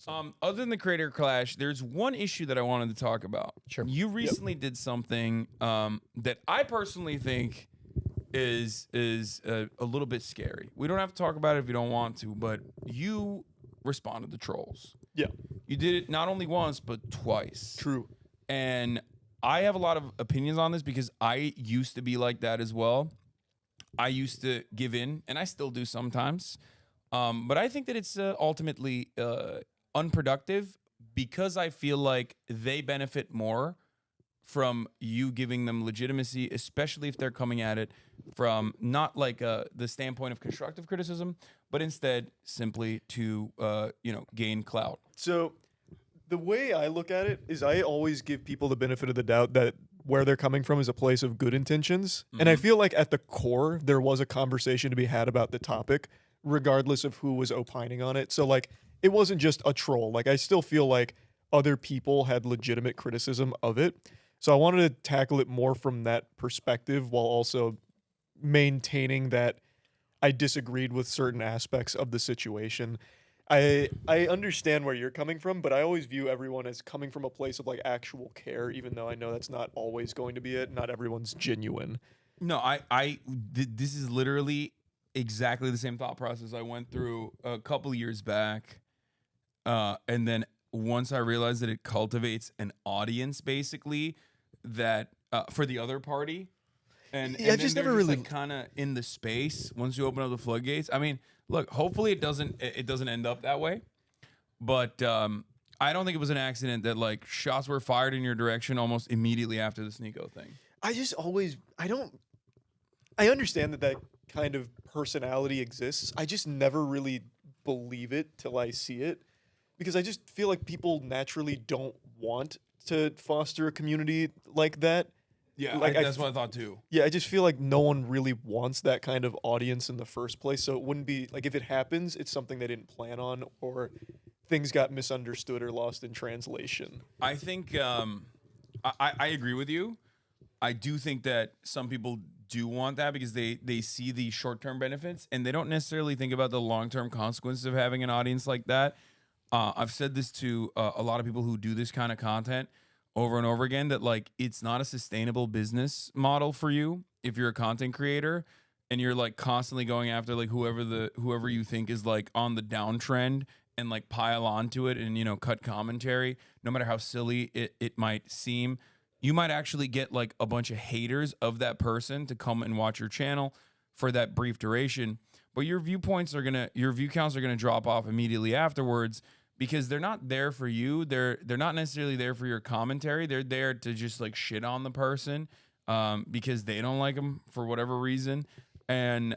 Other than the creator clash, there's one issue that I wanted to talk about. Sure. You recently did something that I personally think is a little bit scary. We don't have to talk about it if you don't want to, but you responded to trolls. Yeah. You did it not only once but twice. True. And I have a lot of opinions on this because I used to be like that as well. I used to give in, and I still do sometimes. But I think that it's ultimately unproductive because I feel like they benefit more from you giving them legitimacy, especially if they're coming at it from not like the standpoint of constructive criticism, but instead simply to gain clout. So the way I look at it is I always give people the benefit of the doubt that where they're coming from is a place of good intentions. And I feel like at the core, there was a conversation to be had about the topic, regardless of who was opining on it. So like, it wasn't just a troll. Like I still feel like other people had legitimate criticism of it. So I wanted to tackle it more from that perspective while also maintaining that I disagreed with certain aspects of the situation. I understand where you're coming from, but I always view everyone as coming from a place of like actual care, even though I know that's not always going to be it. Not everyone's genuine. No, this is literally exactly the same thought process I went through a couple years back. And then once I realized that it cultivates an audience basically that for the other party. And Yeah, I and just then never they're really like kind of in the space once you open up the floodgates. I mean, look, hopefully it doesn't end up that way. But I don't think it was an accident that like shots were fired in your direction almost immediately after the Sneeko thing. I understand that kind of personality exists. I just never really believe it till I see it, because I just feel like people naturally don't want to foster a community like that. Yeah, Like, that's what I thought too. Yeah, I just feel like no one really wants that kind of audience in the first place. So it wouldn't be like if it happens, it's something they didn't plan on, or things got misunderstood or lost in translation. I think I agree with you. I do think that some people do want that because they see the short-term benefits and they don't necessarily think about the long-term consequences of having an audience like that. I've said this to a lot of people who do this kind of content over and over again, that like it's not a sustainable business model for you if you're a content creator and you're like constantly going after like whoever you think is like on the downtrend and like pile onto it and cut commentary, no matter how silly it might seem. You might actually get like a bunch of haters of that person to come and watch your channel for that brief duration, but your view counts are gonna drop off immediately afterwards because they're not there for you. They're not necessarily there for your commentary. They're there to just like shit on the person because they don't like them for whatever reason, and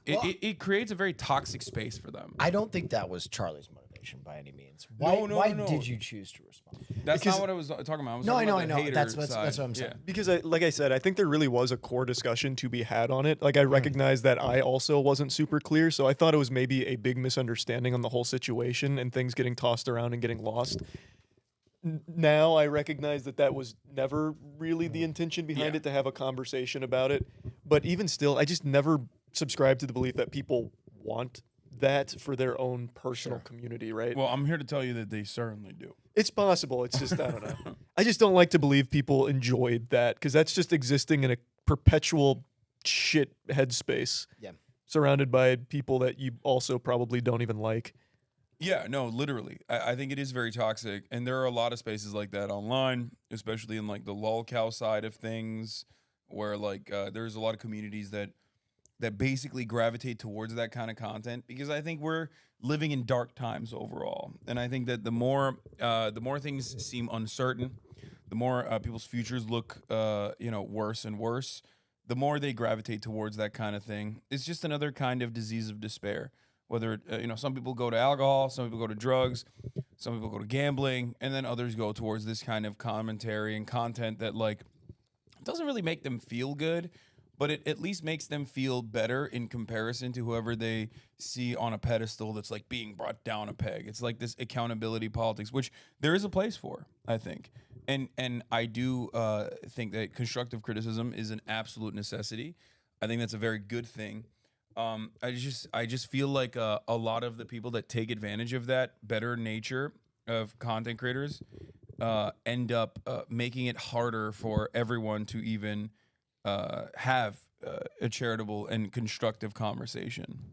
it creates a very toxic space for them. I don't think that was Charlie's motivation by any means. No, Why no. did you choose to respond? That's not what I was talking about. I was No, talking I know, about the I know. hater That's what side. I'm saying. Yeah. Because, like I said, I think there really was a core discussion to be had on it. Like, I recognize that I also wasn't super clear, so I thought it was maybe a big misunderstanding on the whole situation and things getting tossed around and getting lost. Now I recognize that was never really the intention behind it, to have a conversation about it. But even still, I just never subscribe to the belief that people want that for their own personal community, right? Well, I'm here to tell you that they certainly do. It's possible. It's just, I don't know. I just don't like to believe people enjoyed that, because that's just existing in a perpetual shit headspace. Yeah. Surrounded by people that you also probably don't even like. Yeah, no, literally. I think it is very toxic. And there are a lot of spaces like that online, especially in like the lolcow side of things, where like there's a lot of communities that basically gravitate towards that kind of content, because I think we're living in dark times overall. And I think that the more things seem uncertain, the more people's futures look worse and worse, the more they gravitate towards that kind of thing. It's just another kind of disease of despair. Whether some people go to alcohol, some people go to drugs, some people go to gambling, and then others go towards this kind of commentary and content that like doesn't really make them feel good, but it at least makes them feel better in comparison to whoever they see on a pedestal that's like being brought down a peg. It's like this accountability politics, which there is a place for, I think. And I do think that constructive criticism is an absolute necessity. I think that's a very good thing. I just feel like a lot of the people that take advantage of that better nature of content creators end up making it harder for everyone to even have a charitable and constructive conversation.